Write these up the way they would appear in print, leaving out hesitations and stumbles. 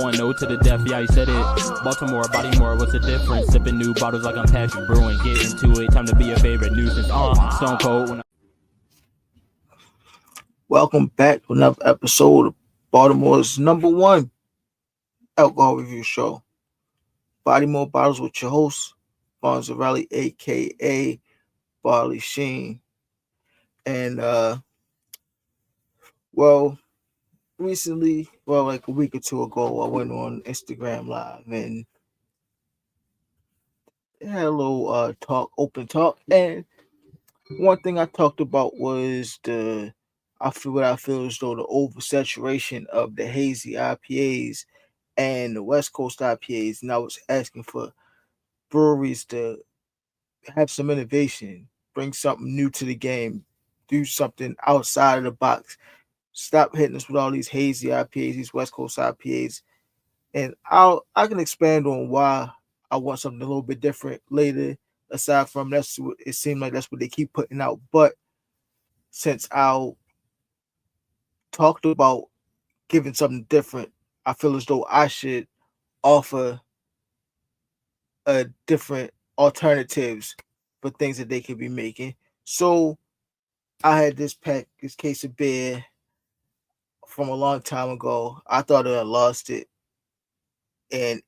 going no to the death. Yeah, he said it. Baltimore, Bodymore, what's the difference? Sipping new bottles like I'm Patrick Brewing. Get into it, time to be a favorite nuisance. Stone Cold. Welcome back to another episode of Baltimore's #1 alcohol review show. Bodymore Bottles with your host, Fonzarelli, aka Barley Sheen. And recently, like a week or two ago, I went on Instagram Live and had a little open talk. And one thing I talked about was I feel as though the oversaturation of the hazy IPAs and the West Coast IPAs, and I was asking for breweries to have some innovation, bring something new to the game, do something outside of the box. Stop hitting us with all these hazy IPAs, these West Coast IPAs, and I can expand on why I want something a little bit different later. Aside from that's what it seemed like that's what they keep putting out, but since I talked about giving something different, I feel as though I should offer a different alternatives for things that they could be making. So I had this case of beer from a long time ago. I thought I lost it, and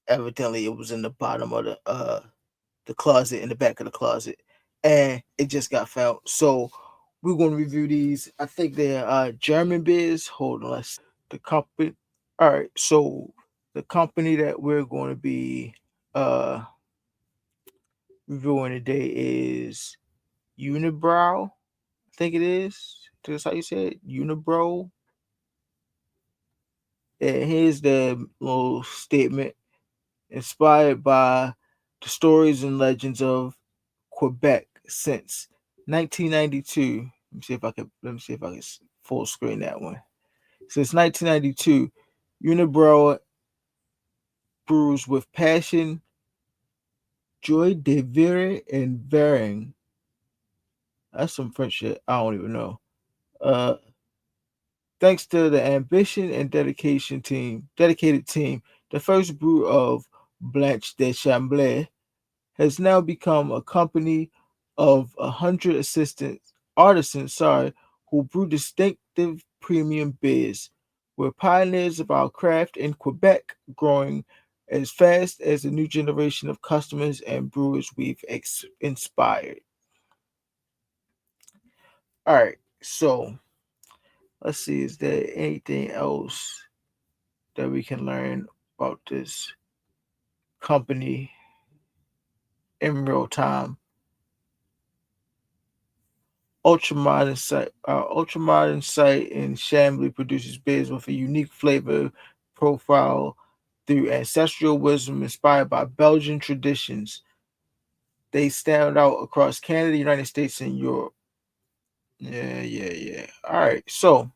evidently it was in the bottom of the closet, in the back of the closet, and it just got found. So we're going to review these. I think they're German beers. Hold on, the company. All right, so the company that we're going to be reviewing today is Unibroue. I think it is. That's how you say it, Unibroue. And here's the little statement: inspired by the stories and legends of Quebec since 1992. Let me see if I can full screen that one. Since 1992, Unibroue brews with passion, joie de vivre, and varying. That's some French shit. I don't even know. Thanks to the ambition and dedicated team, the first brew of Blanche de Chambly has now become a company of 100 artisans, who brew distinctive premium beers. We're pioneers of our craft in Quebec, growing as fast as the new generation of customers and brewers we've inspired. All right, so let's see, is there anything else that we can learn about this company in real time? Ultramodern site in Chambly produces beers with a unique flavor profile through ancestral wisdom inspired by Belgian traditions. They stand out across Canada, United States, and Europe. Yeah. All right, so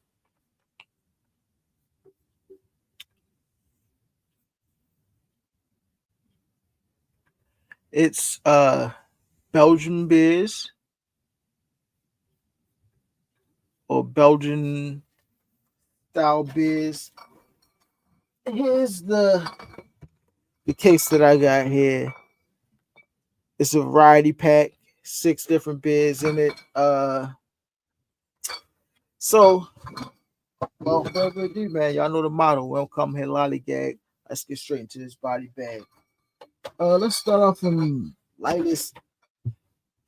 it's Belgian beers or Belgian style beers. Here's the case that I got here. It's a variety pack, 6 different beers in it. So whatever it do, man, y'all know the motto. We don't come here lollygag. Let's get straight into this body bag. Let's start off from lightest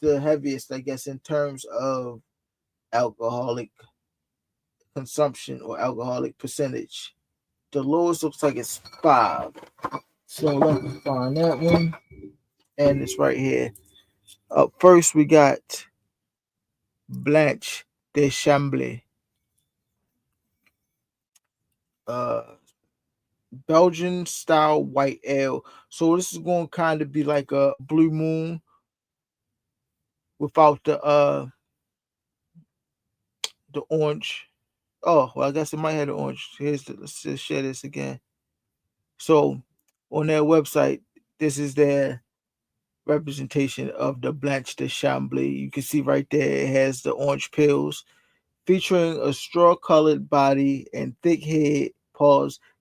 to heaviest, I guess, in terms of alcoholic consumption or alcoholic percentage. The lowest looks like it's 5. So let me find that one. And it's right here. Up first, we got Blanche de Chambly. Belgian style white ale. So this is going to kind of be like a Blue Moon without the orange. Oh, well, I guess it might have the orange. Let's just share this again. So on their website, this is their representation of the Blanche de Chambly. You can see right there it has the orange pills, featuring a straw-colored body and thick head,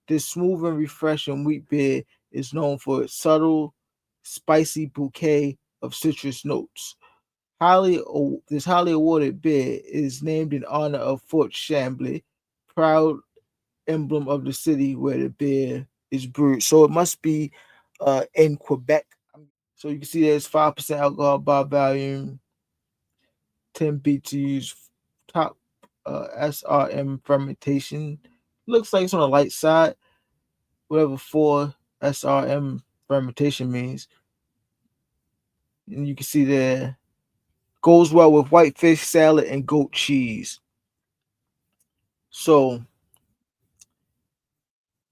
This smooth and refreshing wheat beer is known for its subtle, spicy bouquet of citrus notes. This highly awarded beer is named in honor of Fort Chambly, proud emblem of the city where the beer is brewed. So it must be in Quebec. So you can see there's 5% alcohol by volume, 10 BTUs, top SRM fermentation. Looks like it's on the light side, whatever 4 SRM fermentation means. And you can see there goes well with whitefish salad and goat cheese. So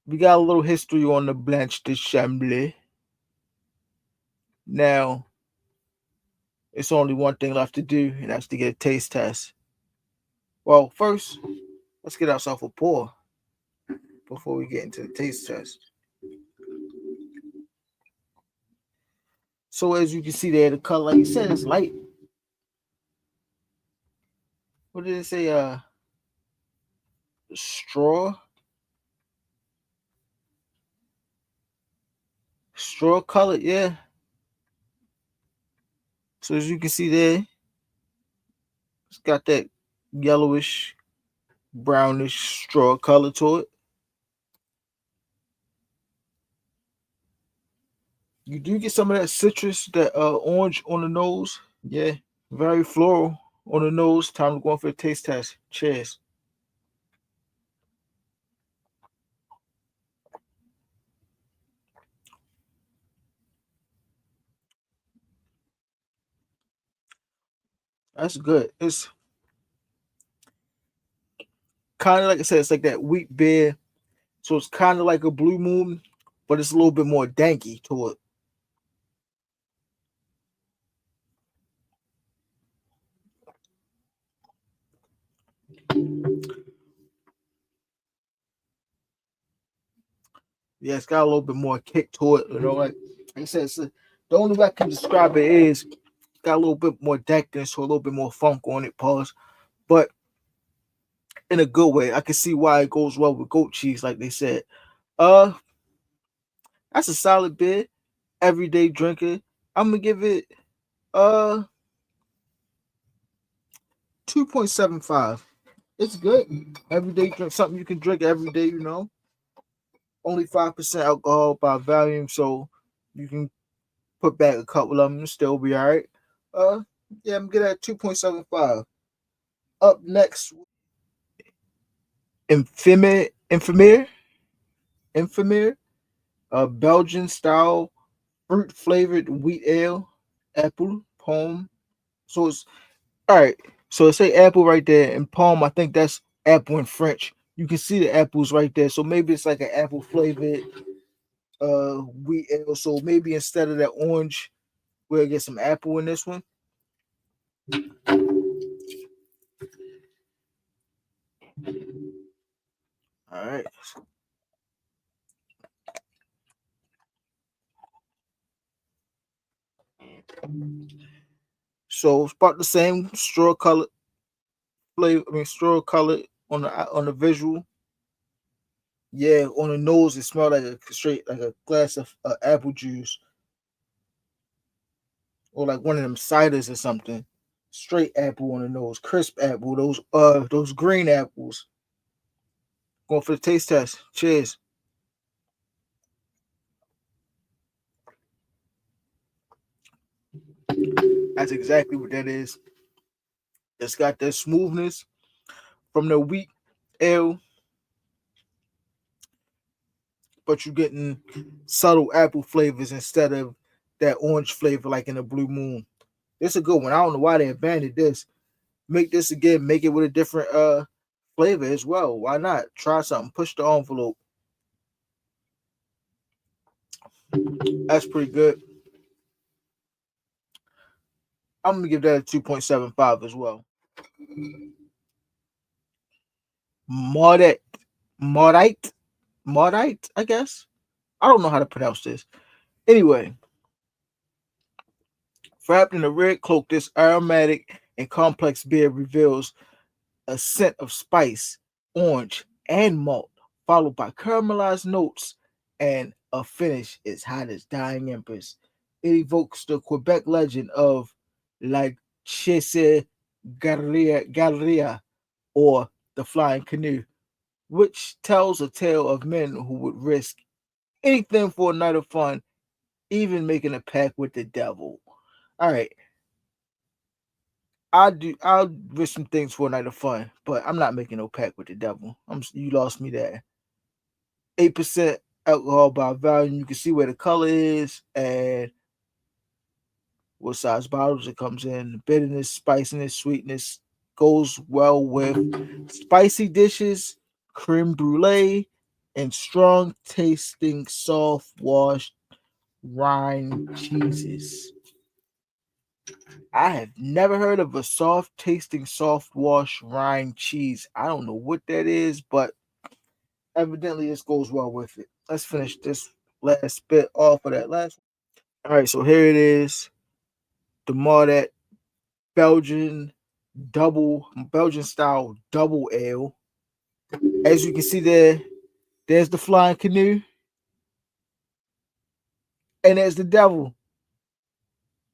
we got a little history on the Blanche de Chambly. Now it's only one thing left to do, and that's to get a taste test. Well, first, let's get ourselves a pour before we get into the taste test. So as you can see there, the color, like you said, is light. What did it say? Straw colored, yeah. So as you can see there, it's got that yellowish, brownish straw color to it. You do get some of that citrus, that orange on the nose. Yeah, very floral on the nose. Time to go on for a taste test. Cheers. That's good. It's kind of like I said, it's like that wheat beer. So it's kind of like a Blue Moon, but it's a little bit more danky to it. Yeah, it's got a little bit more kick to it. You know, like I said, the only way I can describe it is got a little bit more dankness, so a little bit more funk on it. Pause, but in a good way. I can see why it goes well with goat cheese, like they said. Uh, that's a solid beer. Everyday drinker. I'm gonna give it 2.75. It's good. Everyday drink, something you can drink every day. You know, only 5% alcohol by volume, so you can put back a couple of them and still be all right. Uh, yeah, I'm gonna get at 2.75. Up next, Infamir, a Belgian-style fruit-flavored wheat ale, apple, palm. So it's all right. So it say apple right there, and palm. I think that's apple in French. You can see the apples right there. So maybe it's like an apple flavored wheat ale. So maybe instead of that orange, we'll get some apple in this one. All right. So it's about the same straw color flavor. I mean straw color on the visual. Yeah, on the nose it smelled like a straight like a glass of apple juice or like one of them ciders or something. Straight apple on the nose, crisp apple. Those green apples. Going for the taste test. Cheers. That's exactly what that is. It's got that smoothness from the wheat ale, but you're getting subtle apple flavors instead of that orange flavor like in the Blue Moon. It's a good one. I don't know why they abandoned this. Make this again. Make it with a different flavor as well. Why not? Try something. Push the envelope. That's pretty good. I'm gonna give that a 2.75 as well. Maudite, Maudite, Maudite. I guess I don't know how to pronounce this. Anyway, wrapped in a red cloak, this aromatic and complex beer reveals a scent of spice, orange, and malt, followed by caramelized notes and a finish as hot as dying embers. It evokes the Quebec legend of La Chasse Galeria, or the Flying Canoe, which tells a tale of men who would risk anything for a night of fun, even making a pact with the devil. All right, I'll risk some things for a night of fun, but I'm not making no pact with the devil. You lost me there. 8% alcohol by volume. You can see where the color is and what size bottles it comes in. Bitterness, spiciness, sweetness goes well with spicy dishes, creme brulee, and strong tasting soft washed rind cheeses. I have never heard of a soft tasting soft wash rind cheese. I don't know what that is, but evidently this goes well with it. Let's finish this last bit off of that last one. All right, so here it is. The Maudite Belgian style double ale. As you can see there's the flying canoe, and there's the devil,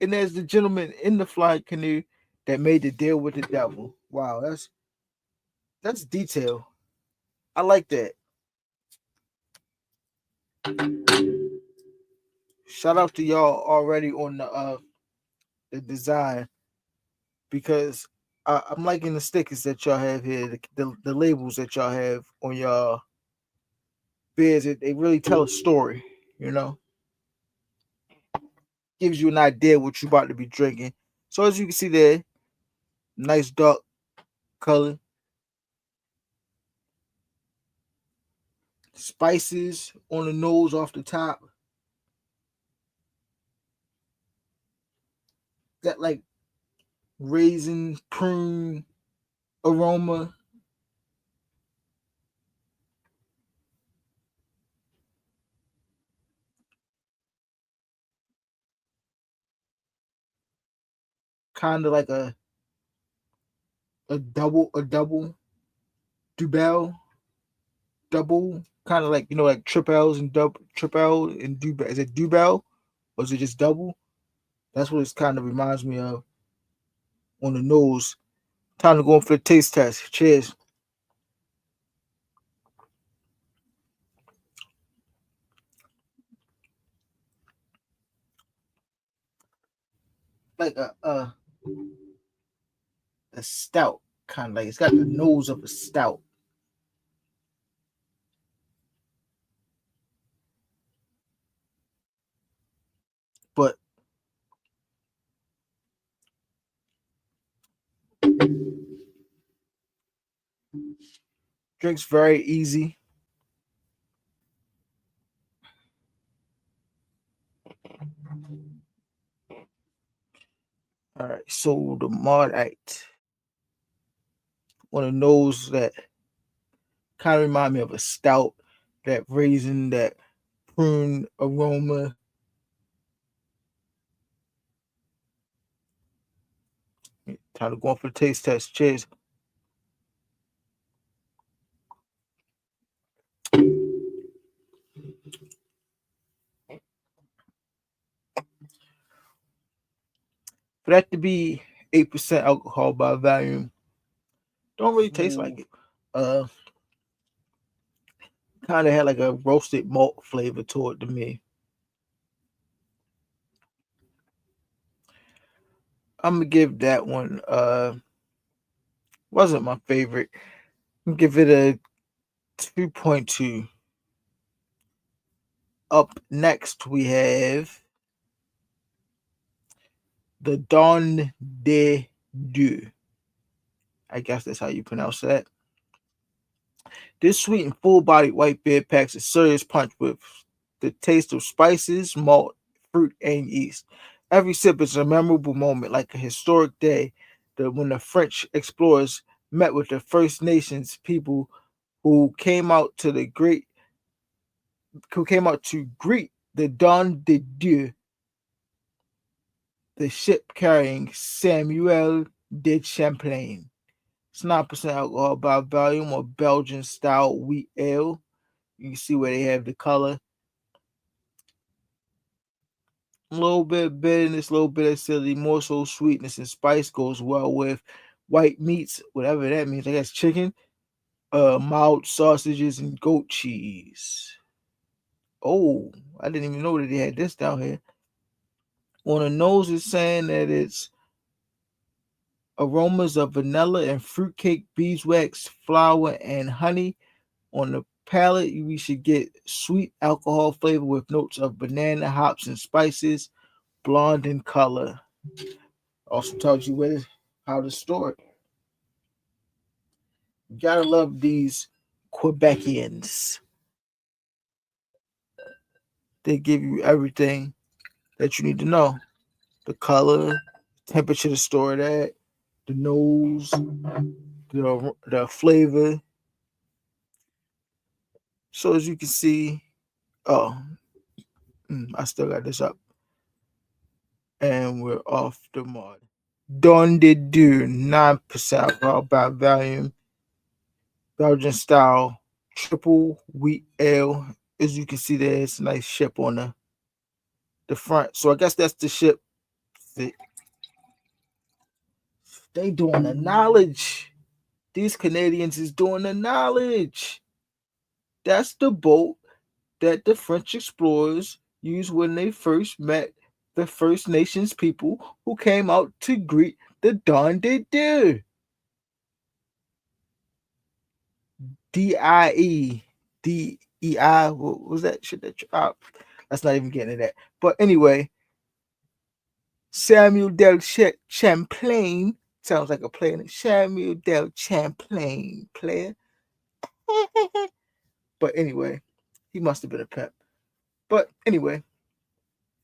and there's the gentleman in the flying canoe that made the deal with the devil. Wow, that's detail. I like that. Shout out to y'all already on the design, because I'm liking the stickers that y'all have here, the labels that y'all have on y'all beers. They really tell a story, you know. Gives you an idea what you're about to be drinking. So as you can see there, nice dark color. Spices on the nose off the top. Got like raisin, prune aroma. Kind of like a double Dubel, double kind of like, like tripels and double tripel and Dubel. Is it Dubel or is it just double? That's what it kind of reminds me of on the nose. Time to go in for the taste test. Cheers. Like a stout, kind of like it's got the nose of a stout, but drinks very easy. All right, so the Maudite, one of those that kind of remind me of a stout, that raisin, that prune aroma. Time to go on for the taste test. Cheers. For that to be 8% alcohol by volume, don't really taste like it. Kind of had like a roasted malt flavor to it to me. I'm gonna give that one wasn't my favorite. I'm gonna give it a 2.2. Up next we have the Don de Dieu. I guess that's how you pronounce that. This sweet and full-bodied white beer packs a serious punch with the taste of spices, malt, fruit, and yeast. Every sip is a memorable moment, like a historic day when the French explorers met with the First Nations people who came out to greet the Don de Dieu, the ship carrying Samuel de Champlain. It's 9% alcohol by volume, or Belgian-style wheat ale. You can see where they have the color. A little bit of bitterness, a little bit of acidity, more so sweetness and spice goes well with white meats, whatever that means. I guess chicken, mild sausages, and goat cheese. Oh, I didn't even know that they had this down here. On the nose, it's saying that it's aromas of vanilla and fruitcake, beeswax, flour, and honey. On the palate, we should get sweet alcohol flavor with notes of banana, hops, and spices, blonde in color. Also tells you how to store it. You gotta love these Quebecians. They give you everything that you need to know. The color, temperature to store it at, the nose, the flavor. So as you can see, I still got this up. And we're off the mark. Don de Dieu, 9% alcohol by volume. Belgian-style triple wheat ale. As you can see, there's a nice ship on the front. So I guess that's the ship. They doing the knowledge. These Canadians is doing the knowledge. That's the boat that the French explorers used when they first met the First Nations people who came out to greet the Don de Dieu. D-I-E. D-E-I. What was that shit that that's not even getting into that. But anyway, Samuel Del Champlain. Sounds like a player. Samuel Del Champlain player. But anyway, he must have been a pimp. But anyway,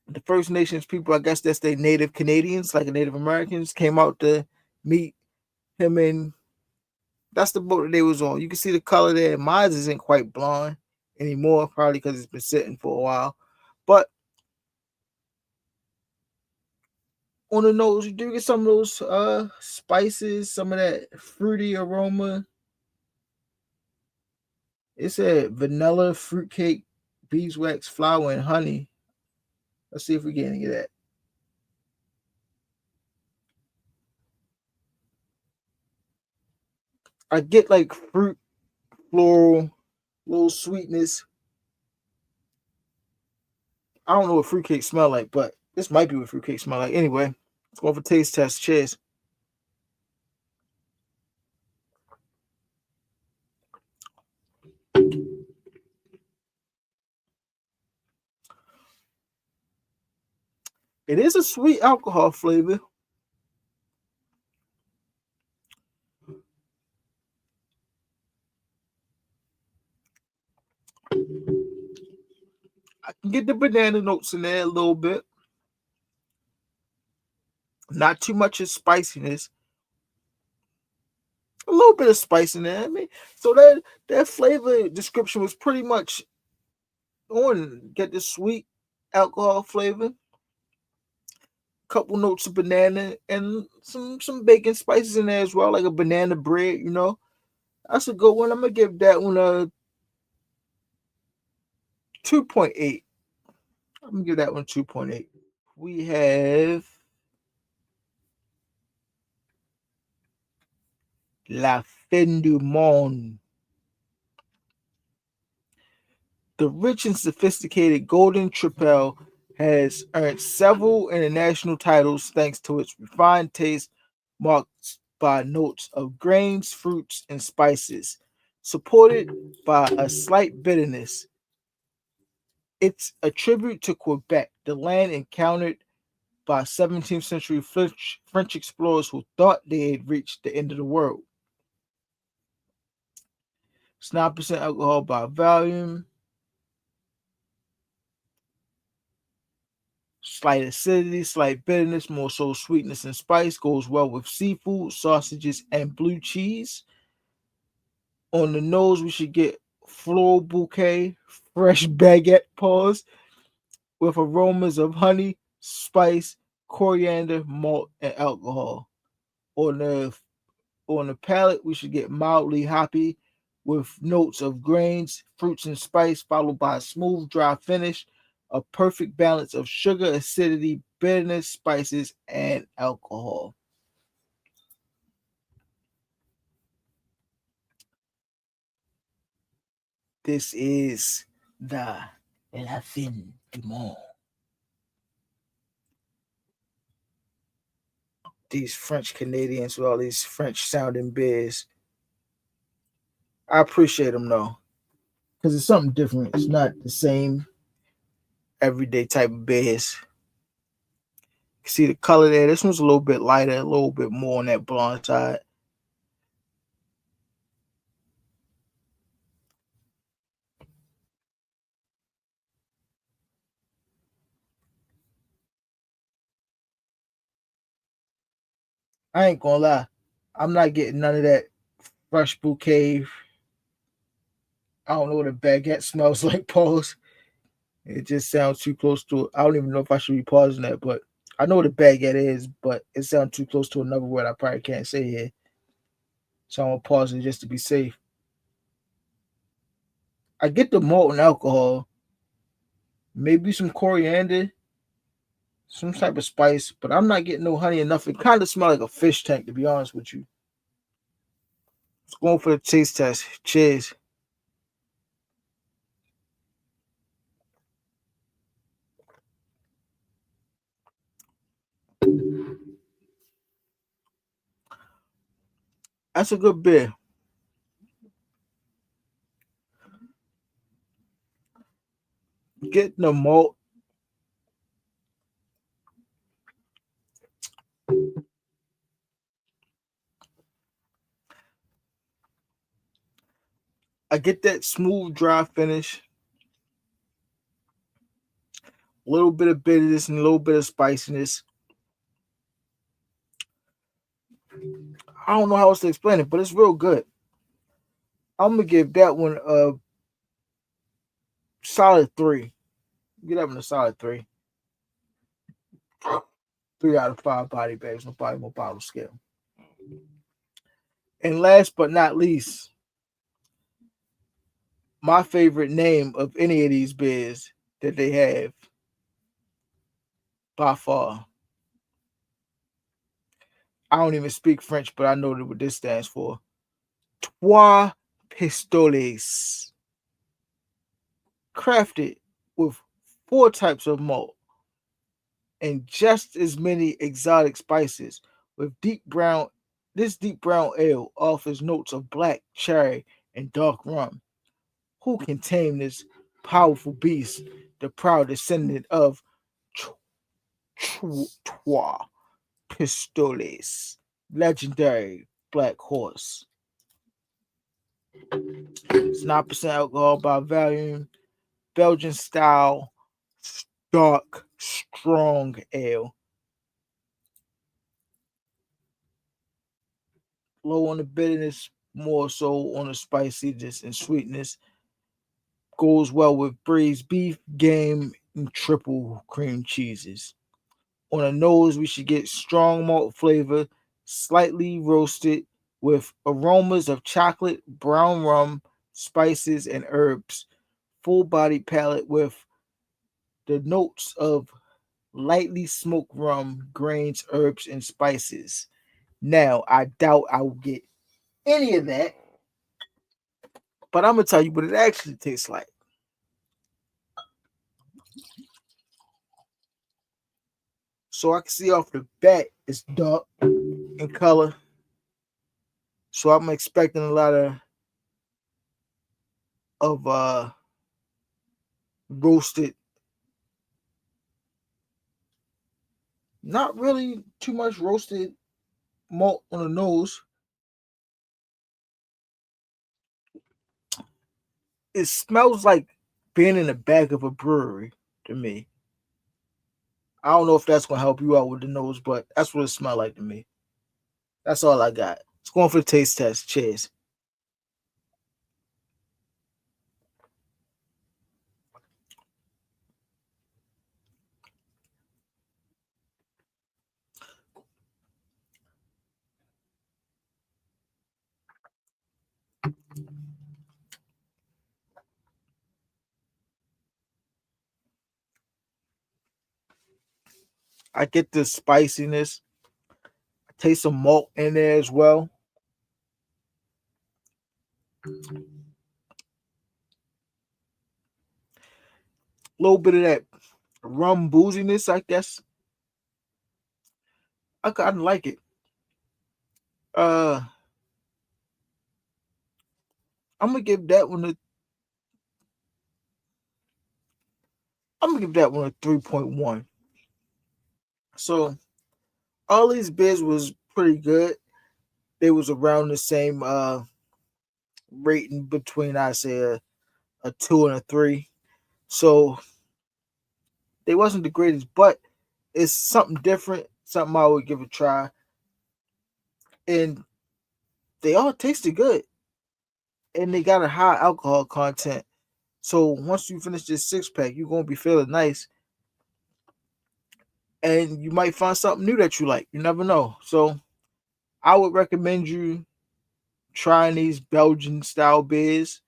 the First Nations people, I guess that's the Native Canadians, like Native Americans, came out to meet him, and that's the boat that they was on. You can see the color there. Mine isn't quite blonde anymore, probably because it's been sitting for a while. But on the nose, you do get some of those spices, some of that fruity aroma. It said vanilla, fruitcake, beeswax, flour, and honey. Let's see if we get any of that. I get like fruit, floral, little sweetness. I don't know what fruitcake smell like, but this might be what fruitcake smell like. Anyway, let's go for taste test. Cheers. It is a sweet alcohol flavor. I can get the banana notes in there a little bit. Not too much of spiciness. A little bit of spice in there. I mean, so that flavor description was pretty much on. Get the sweet alcohol flavor, couple notes of banana, and some bacon spices in there as well, like a banana bread. That's a good one. I'm gonna give that one a 2.8. I'm gonna give that one 2.8. We have La Fin du Monde. The rich and sophisticated Golden Tripel has earned several international titles thanks to its refined taste, marked by notes of grains, fruits, and spices, supported by a slight bitterness. It's a tribute to Quebec, the land encountered by 17th century French explorers who thought they had reached the end of the world. It's 9% alcohol by volume. Slight acidity, slight bitterness, more so sweetness and spice. Goes well with seafood, sausages, and blue cheese. On the nose, we should get floral bouquet, fresh baguette paws with aromas of honey, spice, coriander, malt, and alcohol. On the palate, we should get mildly hoppy with notes of grains, fruits, and spice, followed by a smooth, dry finish. A perfect balance of sugar, acidity, bitterness, spices, and alcohol. This is the La Fin du Monde. These French Canadians with all these French sounding beers. I appreciate them though, because it's something different. It's not the same everyday type of beers. See the color there. This one's a little bit lighter, a little bit more on that blonde side. I ain't gonna lie, I'm not getting none of that fresh bouquet. I don't know what a baguette smells like. Pause. It just sounds too close to it. I don't even know if I should be pausing that, but I know what a baguette is, but it sounds too close to another word I probably can't say here. So I'm gonna pause it just to be safe. I get the malt and alcohol, maybe some coriander, some type of spice, but I'm not getting no honey or nothing. It kind of smell like a fish tank, to be honest with you. Let's go for the taste test. Cheers. That's a good beer. Getting the malt. I get that smooth, dry finish. A little bit of bitterness and a little bit of spiciness. I don't know how else to explain it, but it's real good. I'm gonna give that one a solid 3. Get that one a solid 3. 3 out of 5 body bags, no body, no bottle scale. And last but not least, my favorite name of any of these beers that they have by far. I don't even speak French, but I know what this stands for. Trois Pistoles. Crafted with 4 types of malt and just as many exotic spices. With deep brown, this deep brown ale offers notes of black cherry and dark rum. Who can tame this powerful beast, the proud descendant of Trois Pistoles, legendary black horse? It's 9% alcohol by volume. Belgian-style, dark, strong ale. Low on the bitterness, more so on the spiciness and sweetness. Goes well with braised beef, game, and triple cream cheeses. On the nose, we should get strong malt flavor, slightly roasted with aromas of chocolate, brown rum, spices, and herbs. Full body palate with the notes of lightly smoked rum, grains, herbs, and spices. Now, I doubt I will get any of that, but I'm gonna tell you what it actually tastes like. So I can see off the bat it's dark in color. So I'm expecting a lot of roasted, not really too much roasted malt on the nose. It smells like being in the back of a brewery to me. I don't know if that's gonna help you out with the nose, but that's what it smells like to me. That's all I got. It's going for the taste test. Cheers. I get the spiciness. I taste some malt in there as well. A little bit of that rum booziness, I guess. I kind of like it. Uh, I'm gonna give that one a. I'm gonna give that one a 3.1. So all these beers was pretty good. They was around the same rating between I say a 2 and a 3. So they wasn't the greatest, but it's something different, something I would give a try. And they all tasted good. And they got a high alcohol content. So once you finish this 6 pack, you're gonna be feeling nice. And you might find something new that you like. You never know. So I would recommend you trying these Belgian style beers.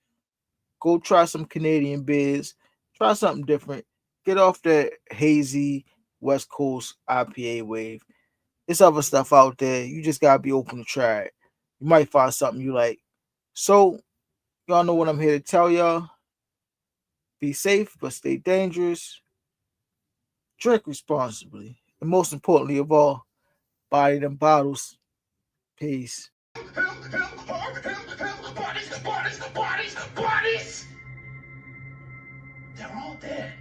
Go try some Canadian beers. Try something different. Get off that hazy West Coast IPA wave. There's other stuff out there. You just gotta be open to try it. You might find something you like. So y'all know what I'm here to tell y'all. Be safe, but stay dangerous. Drink responsibly. And most importantly of all, buy them bottles. Peace. Bodies! They're all dead.